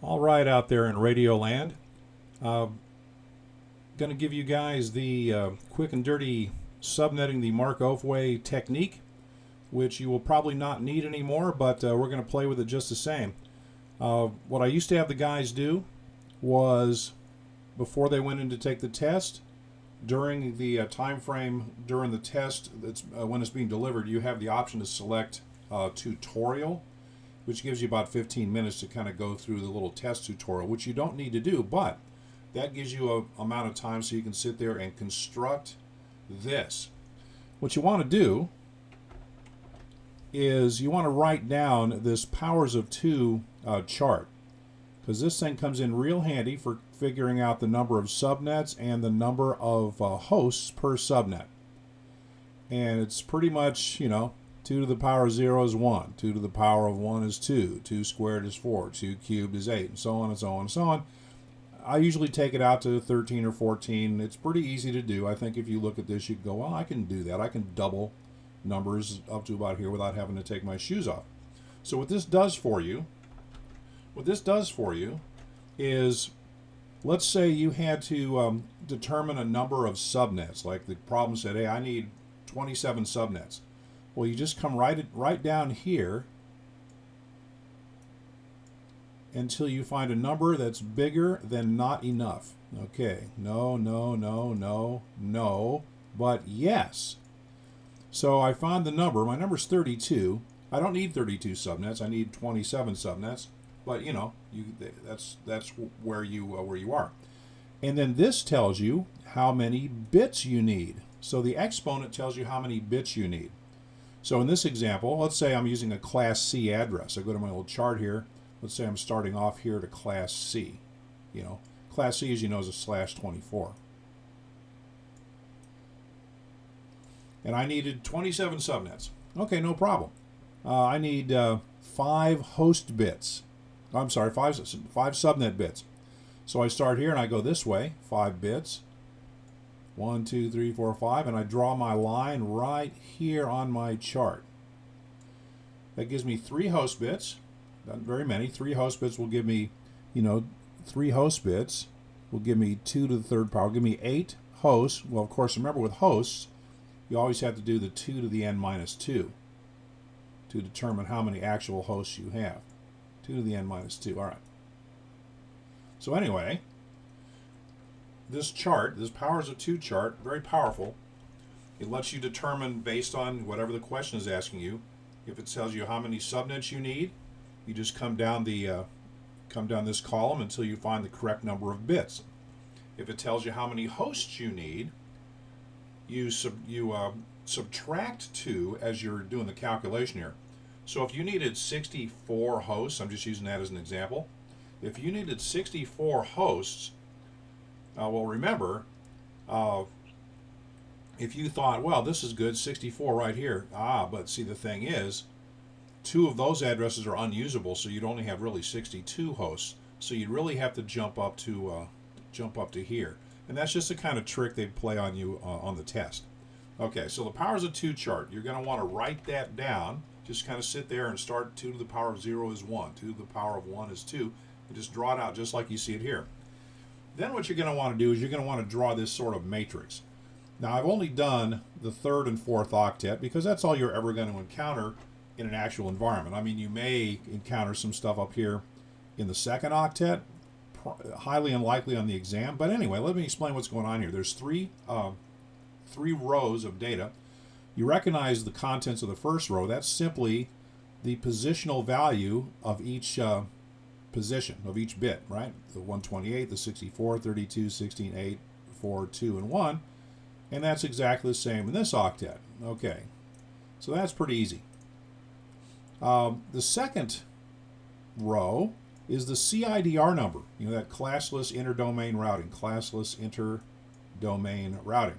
All right, out there in Radio Land, going to give you guys the quick and dirty subnetting the Mark Ofway technique, which you will probably not need anymore, but we're going to play with it just the same. What I used to have the guys do was, before they went in to take the test, during the time frame during the test, that's when it's being delivered, you have the option to select tutorial, which gives you about 15 minutes to kind of go through the little test tutorial, which you don't need to do, but that gives you a amount of time so you can sit there and construct this. What you want to do is you want to write down this powers of 2 chart, because this thing comes in real handy for figuring out the number of subnets and the number of hosts per subnet. And it's pretty much, 2 to the power of 0 is 1, 2 to the power of 1 is 2, 2 squared is 4, 2 cubed is 8, and so on and so on and so on. I usually take it out to 13 or 14. It's pretty easy to do. I think if you look at this, you can go, well, I can do that. I can double numbers up to about here without having to take my shoes off. So what this does for you is, let's say you had to determine a number of subnets. Like the problem said, hey, I need 27 subnets. Well, you just come right down here until you find a number that's bigger than not enough. Okay, no, no, no, no, no, but yes. So I found the number. My number's 32. I don't need 32 subnets. I need 27 subnets. But that's where you are. And then this tells you how many bits you need. So the exponent tells you how many bits you need. So in this example, let's say I'm using a Class C address. I go to my little chart here. Let's say I'm starting off here to Class C. Class C, as you know, is a /24. And I needed 27 subnets. Okay, no problem. I need 5 host bits. I'm sorry, 5 subnet bits. So I start here and I go this way, 5 bits. 1, 2, 3, 4, 5, and I draw my line right here on my chart. That gives me 3 host bits. Not very many. 3 host bits will give me, 3 host bits will give me 2 to the 3rd power. Give me 8 hosts. Well, of course, remember with hosts, you always have to do the 2 to the n minus 2 to determine how many actual hosts you have. 2 to the n minus 2. All right. So anyway, this chart, this powers of 2 chart, very powerful. It lets you determine, based on whatever the question is asking you, if it tells you how many subnets you need, you just come down this column until you find the correct number of bits. If it tells you how many hosts you need, you subtract 2 as you're doing the calculation here. So if you needed 64 hosts, I'm just using that as an example. If you needed 64 hosts, well, remember, if you thought, well, this is good, 64 right here. But see, the thing is, 2 of those addresses are unusable, so you'd only have really 62 hosts. So you'd really have to jump up to here, and that's just the kind of trick they'd play on you on the test. Okay, so the powers of 2 chart. You're going to want to write that down. Just kind of sit there and start 2 to the power of 0 is 1, 2 to the power of 1 is 2, and just draw it out just like you see it here. Then what you're going to want to do is you're going to want to draw this sort of matrix. Now, I've only done the 3rd and 4th octet because that's all you're ever going to encounter in an actual environment. I mean, you may encounter some stuff up here in the 2nd octet, highly unlikely on the exam. But anyway, let me explain what's going on here. There's three rows of data. You recognize the contents of the first row. That's simply the positional value of each position, of each bit, right? The 128, the 64, 32, 16, 8, 4, 2, and 1. And that's exactly the same in this octet. Okay, so that's pretty easy. The second row is the CIDR number, that classless interdomain routing,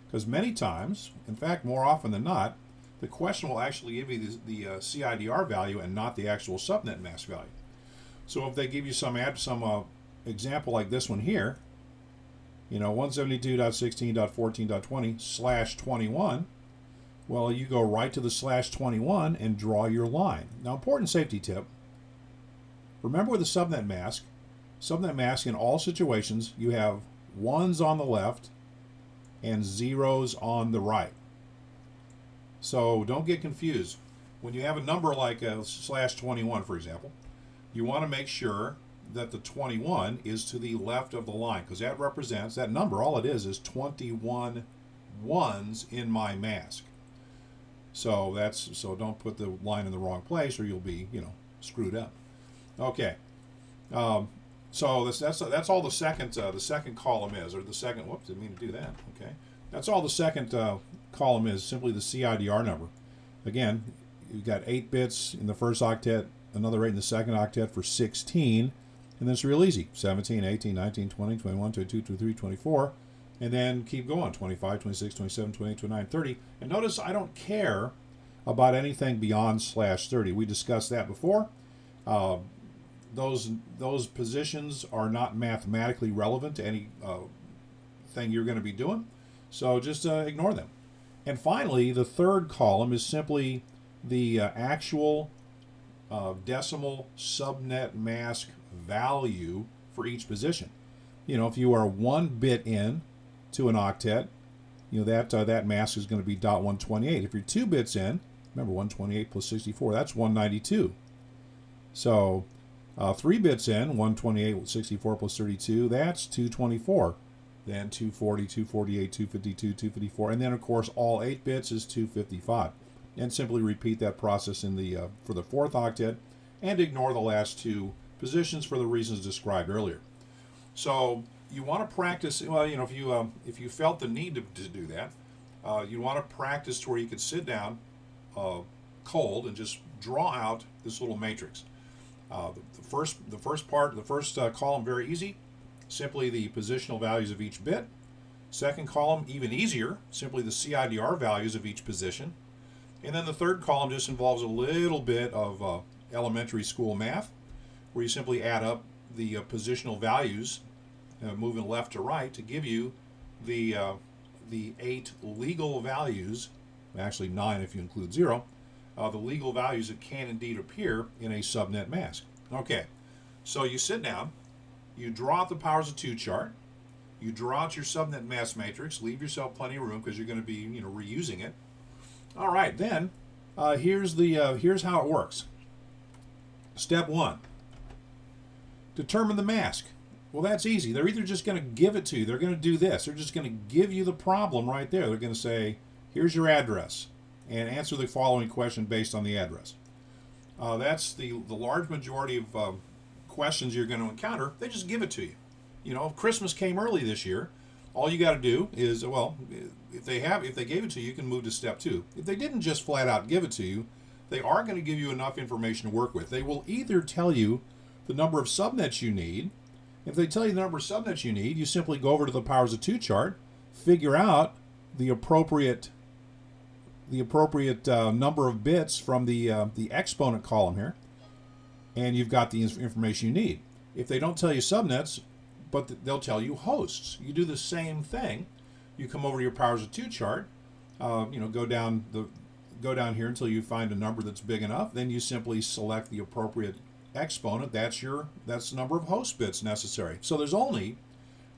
Because many times, in fact, more often than not, the question will actually give you the CIDR value and not the actual subnet mask value. So if they give you some example like this one here, 172.16.14.20/21, well, you go right to the /21 and draw your line. Now, important safety tip. Remember with the subnet mask in all situations, you have ones on the left and zeros on the right. So don't get confused. When you have a number like /21, for example, you want to make sure that the 21 is to the left of the line, because that represents, that number, all it is 21 ones in my mask. So don't put the line in the wrong place or you'll be, screwed up. Okay. So that's all the second column is, or the second, whoops, didn't mean to do that. Okay. That's all the second column is, simply the CIDR number. Again, you've got 8 bits in the first octet, another 8 in the second octet for 16, and then it's real easy. 17, 18, 19, 20, 21, 22, 23, 24, and then keep going. 25, 26, 27, 28, 29, 30. And notice I don't care about anything beyond /30. We discussed that before. Those positions are not mathematically relevant to any thing you're going to be doing, so just ignore them. And finally, the third column is simply the actual decimal subnet mask value for each position. If you are 1 bit in to an octet, that mask is going to be .128. If you're 2 bits in, remember 128 plus 64, that's 192. So 3 bits in, 128 with 64 plus 32, that's 224. Then 240, 248, 252, 254, and then of course all 8 bits is 255. And simply repeat that process for the 4th octet, and ignore the last 2 positions for the reasons described earlier. So you want to practice. Well, if you felt the need to do that, you want to practice to where you could sit down cold and just draw out this little matrix. The first column, very easy. Simply the positional values of each bit. Second column, even easier, simply the CIDR values of each position. And then the third column just involves a little bit of elementary school math, where you simply add up the positional values, moving left to right, to give you the 8 legal values, actually 9 if you include 0, the legal values that can indeed appear in a subnet mask. Okay, so you sit down, you draw out the powers of 2 chart, you draw out your subnet mask matrix, leave yourself plenty of room because you're going to be reusing it. All right, then here's how it works. Step 1, determine the mask. Well, that's easy. They're either just going to give it to you. They're going to do this. They're just going to give you the problem right there. They're going to say, here's your address, and answer the following question based on the address. That's the large majority of questions you're going to encounter. They just give it to you. If Christmas came early this year, all you got to do is, if they gave it to you, you can move to step 2. If they didn't just flat out give it to you, they are going to give you enough information to work with. They will either tell you the number of subnets you need. If they tell you the number of subnets you need, you simply go over to the powers of 2 chart, figure out the appropriate number of bits from the exponent column here, and you've got the information you need. If they don't tell you subnets, but they'll tell you hosts, you do the same thing. You come over to your powers of 2 chart, go down here until you find a number that's big enough. Then you simply select the appropriate exponent. That's the number of host bits necessary. So there's only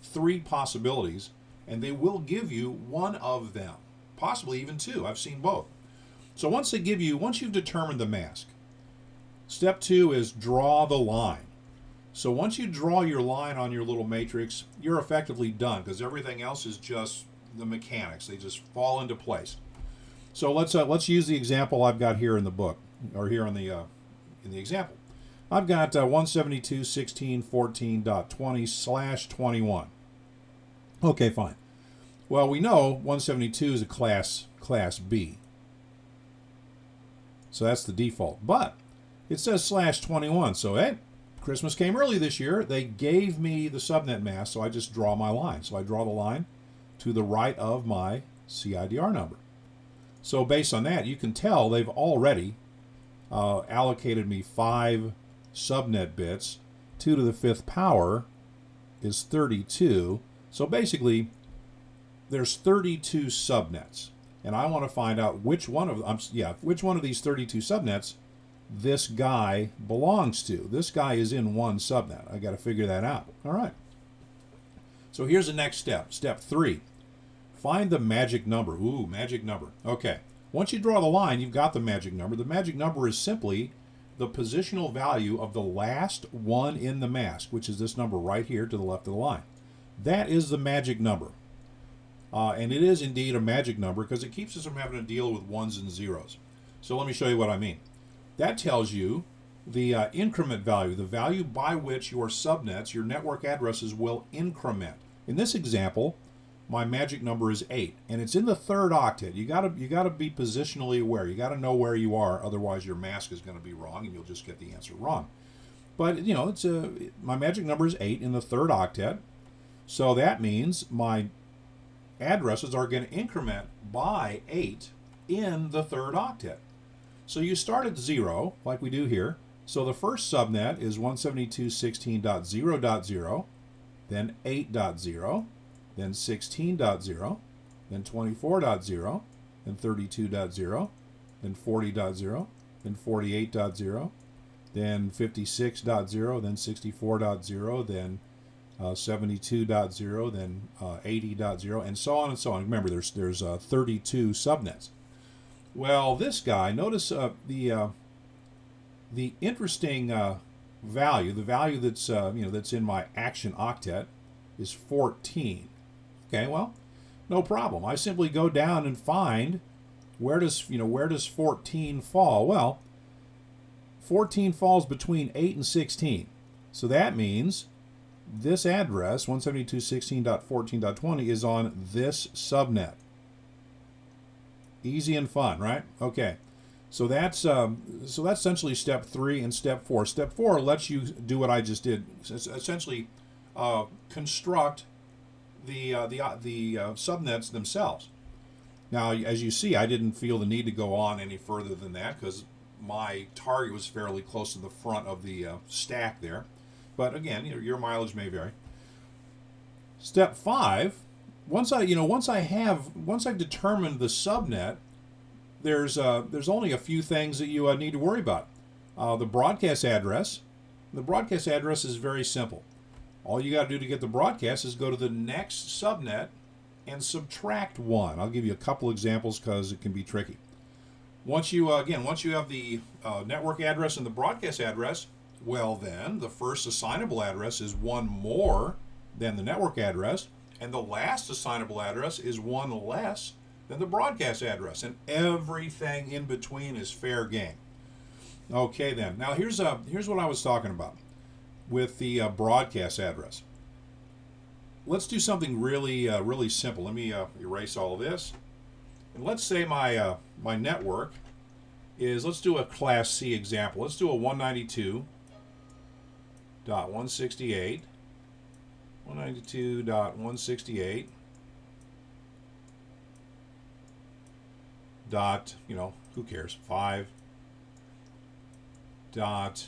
3 possibilities, and they will give you one of them, possibly even 2. I've seen both. So once you've determined the mask, step 2 is draw the line. So once you draw your line on your little matrix, you're effectively done, because everything else is just the mechanics. They just fall into place. So let's use the example I've got here in the book, or here in the example. I've got 172.16.14.20/21. Okay, fine. Well, we know 172 is a class B. So that's the default. But it says /21. So, hey, Christmas came early this year. They gave me the subnet mask, so I just draw my line. So I draw the line to the right of my CIDR number. So based on that, you can tell they've already allocated me 5 subnet bits. 2 to the 5th power is 32. So basically, there's 32 subnets, and I want to find out which one of these 32 subnets this guy belongs to. This guy is in one subnet. I got to figure that out. All right. So here's the next step. Step 3. Find the magic number. Ooh, magic number. Okay. Once you draw the line, you've got the magic number. The magic number is simply the positional value of the last one in the mask, which is this number right here to the left of the line. That is the magic number. And it is indeed a magic number because it keeps us from having to deal with ones and zeros. So let me show you what I mean. That tells you the increment value, the value by which your subnets, your network addresses, will increment. In this example, my magic number is 8, and it's in the third octet. You gotta be positionally aware. You gotta know where you are, otherwise your mask is going to be wrong, and you'll just get the answer wrong. But you know, my magic number is 8 in the third octet, so that means my addresses are going to increment by 8 in the third octet. So you start at 0, like we do here. So the first subnet is 172.16.0.0, then 8.0, then 16.0, then 24.0, then 32.0, then 40.0, then 48.0, then 56.0, then 64.0, then 72.0, then 80.0, and so on and so on. Remember, there's 32 subnets. Well, this guy, notice the interesting value, the value that's that's in my action octet is 14. Okay, well, no problem. I simply go down and find where does 14 fall? Well, 14 falls between 8 and 16. So that means this address, 172.16.14.20, is on this subnet. Easy and fun, right? Okay. So that's essentially step 3 and step 4. Step 4 lets you do what I just did. It's essentially construct the subnets themselves. Now, as you see, I didn't feel the need to go on any further than that because my target was fairly close to the front of the stack there. But again, your mileage may vary. Step 5. Once I've determined the subnet, there's only a few things that you need to worry about. The broadcast address. The broadcast address is very simple. All you got to do to get the broadcast is go to the next subnet and subtract 1. I'll give you a couple examples because it can be tricky. Once you have the network address and the broadcast address, well then the first assignable address is 1 more than the network address. And the last assignable address is 1 less than the broadcast address, and everything in between is fair game. Okay, then. Now here's what I was talking about with the broadcast address. Let's do something really simple. Let me erase all of this, and let's say my my network is. Let's do a Class C example. Let's do a 192.168. 192.168 dot, who cares, 5 dot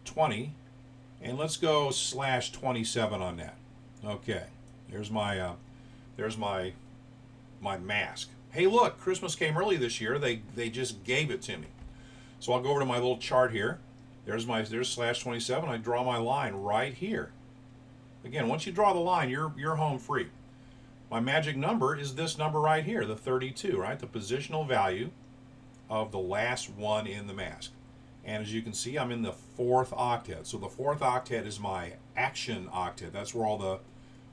20, and let's go /27 on that. Okay, there's my mask. Hey, look, Christmas came early this year. They just gave it to me. So I'll go over to my little chart here. There's /27. I draw my line right here. Again, once you draw the line, you're home free. My magic number is this number right here, the 32, right? The positional value of the last one in the mask. And as you can see, I'm in the 4th octet. So the 4th octet is my action octet. That's where all the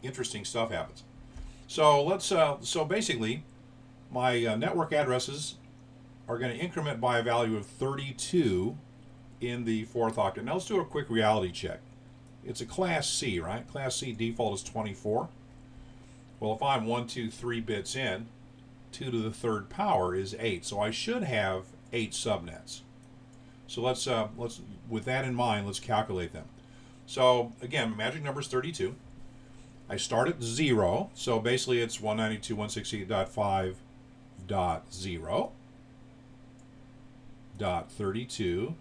interesting stuff happens. So so basically, my network addresses are going to increment by a value of 32 in the 4th octet. Now let's do a quick reality check. It's a Class C, right? Class C default is 24. Well, if I'm 1, 2, 3 bits in, 2 to the 3rd power is 8. So I should have 8 subnets. So let's with that in mind, let's calculate them. So again, magic number is 32. I start at 0. So basically it's 192.168.5.0 dot 32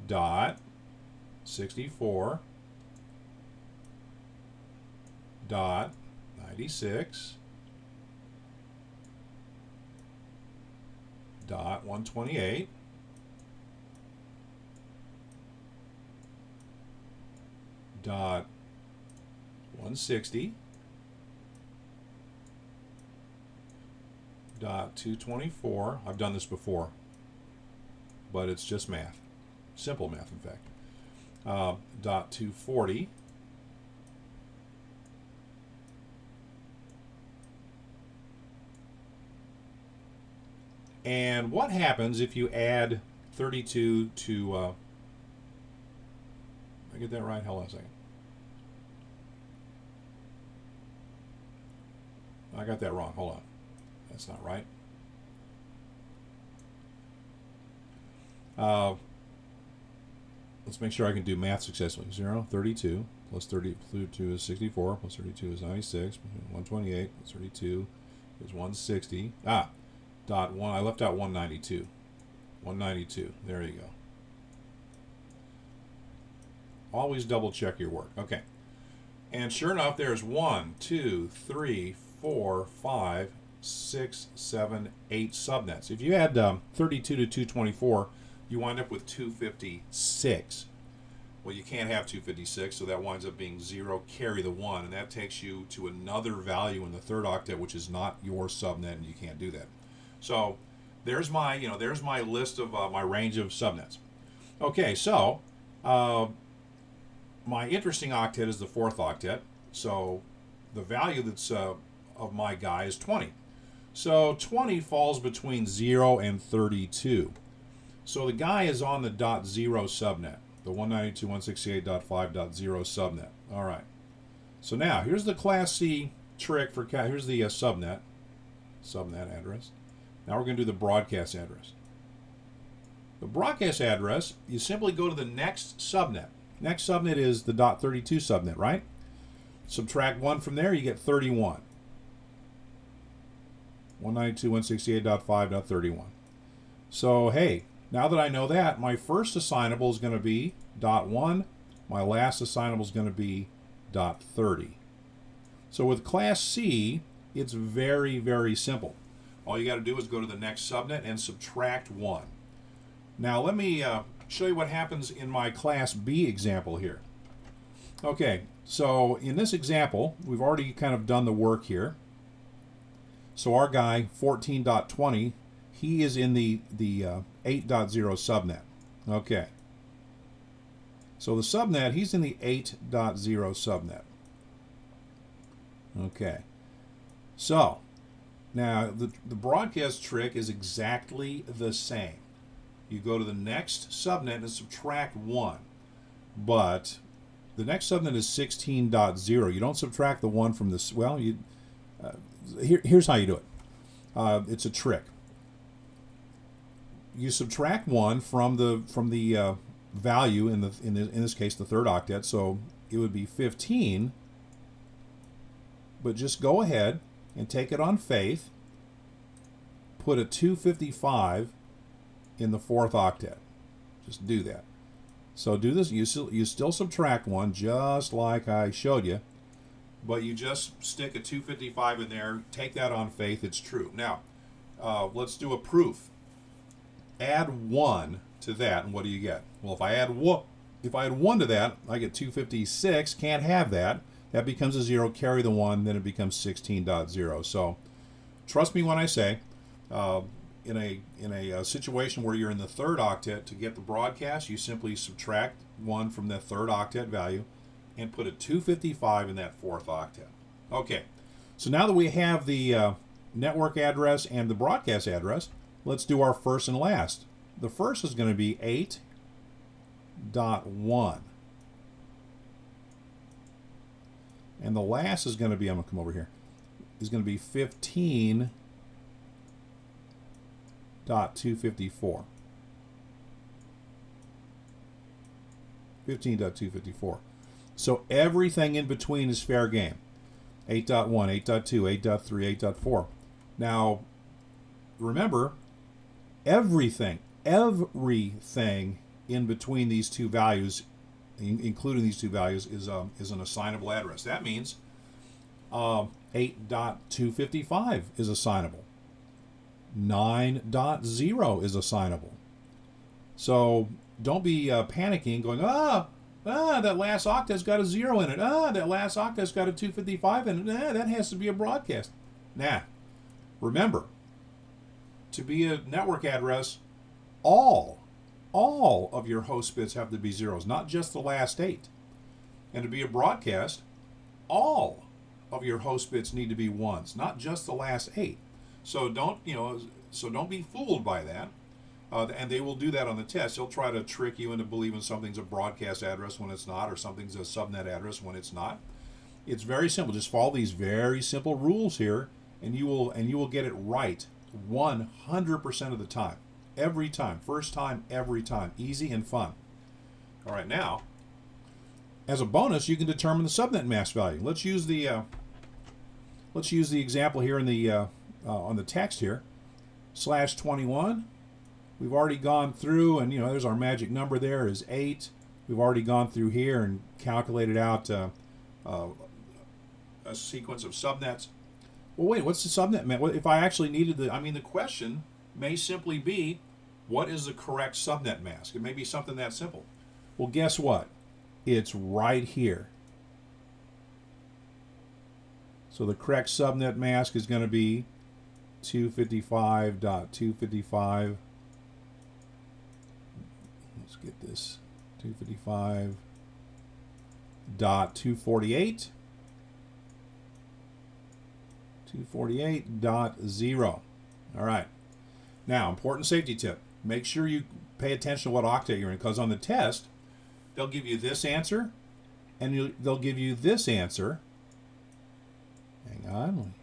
dot 64 dot 96 dot 128 dot 160 dot 224. I've done this before, but it's just math, simple math in fact. Dot 240 and what happens if you add 32 to I get that right? Hold on a second. I got that wrong. Hold on. That's not right. Let's make sure I can do math successfully. 0, 32, plus 32 is 64, plus 32 is 96, 128, plus 32 is 160. Dot 1, I left out 192. 192, there you go. Always double check your work. Okay. And sure enough, there's 1, 2, 3, 4, 5, 6, 7, 8 subnets. If you add 32 to 224, you wind up with 256. Well, you can't have 256, so that winds up being 0, carry the 1, and that takes you to another value in the third octet, which is not your subnet, and you can't do that. So there's my, there's my list of my range of subnets. Okay, so my interesting octet is the fourth octet. So the value that's of my guy is 20. So 20 falls between 0 and 32. So the guy is on the .0 subnet, the 192.168.5.0 subnet. All right. So now here's the Class C trick for here's the subnet address. Now we're going to do the broadcast address. The broadcast address, you simply go to the next subnet. Next subnet is the .32 subnet, right? Subtract 1 from there, you get 31. 192.168.5.31. So, hey, now that I know that, my first assignable is going to be .1. My last assignable is going to be .30. So with Class C, it's very, very simple. All you got to do is go to the next subnet and subtract 1. Now let me show you what happens in my Class B example here. Okay, so in this example, we've already kind of done the work here. So our guy, 14.20, he is in the 8.0 subnet. Okay. So the subnet, he's in the 8.0 subnet. Okay. So now the broadcast trick is exactly the same. You go to the next subnet and subtract 1. But the next subnet is 16.0. You don't subtract the 1 from this. Well, here's how you do it. It's a trick. You subtract 1 from the value in this case the third octet. So it would be 15. But just go ahead and take it on faith. Put a 255 in the fourth octet. Just do that. So do this. You still subtract 1 just like I showed you, but you just stick a 255 in there. Take that on faith. It's true. Now, let's do a proof. Add 1 to that, and what do you get? Well, if I add 1 to that, I get 256. Can't have that. That becomes a 0. Carry the 1. Then it becomes 16.0. So, trust me when I say, in a situation where you're in the third octet, to get the broadcast, you simply subtract 1 from the third octet value and put a 255 in that fourth octet. Okay, so now that we have the network address and the broadcast address, let's do our first and last. The first is going to be 8.1. And the last is going to be, I'm going to come over here, is going to be 15.254. 15.254. So everything in between is fair game. 8.1, 8.2, 8.3, 8.4. Now, remember, everything in between these two values, including these two values, is an assignable address. That means 8.255 is assignable. 9.0 is assignable. So don't be panicking, going, that last octet's got a 0 in it. That last octet's got a 255 in it. That has to be a broadcast. Nah. Remember, to be a network address, all of your host bits have to be zeros, not just the last 8. And to be a broadcast, all of your host bits need to be 1s, not just the last 8. So don't be fooled by that. And they will do that on the test. They'll try to trick you into believing something's a broadcast address when it's not, or something's a subnet address when it's not. It's very simple. Just follow these very simple rules here, and you will get it right 100% of the time. Every time. First time, every time. Easy and fun. All right, now, as a bonus, you can determine the subnet mask value. Let's use the example here in the on the text here. /21. We've already gone through, and there's our magic number there is 8. We've already gone through here and calculated out a sequence of subnets. Well, wait, what's the subnet mask? If I actually needed the question may simply be, what is the correct subnet mask? It may be something that simple. Well, guess what? It's right here. So the correct subnet mask is going to be 255.255. Let's get this. 255.248. 248.0. All right. Now, important safety tip. Make sure you pay attention to what octet you're in, because on the test, they'll give you this answer, and they'll give you this answer. Hang on.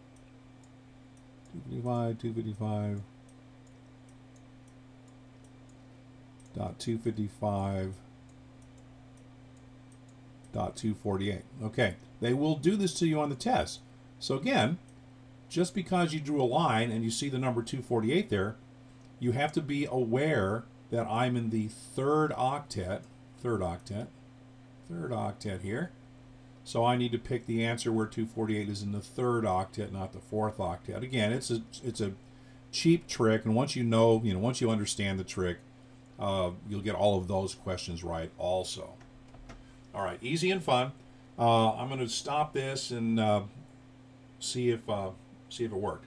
255.255.248. Okay. They will do this to you on the test. So again, just because you drew a line and you see the number 248 there, you have to be aware that I'm in the third octet here. So I need to pick the answer where 248 is in the third octet, not the fourth octet. Again, it's a cheap trick, and once once you understand the trick, you'll get all of those questions right also. All right, easy and fun. I'm going to stop this and see if it worked.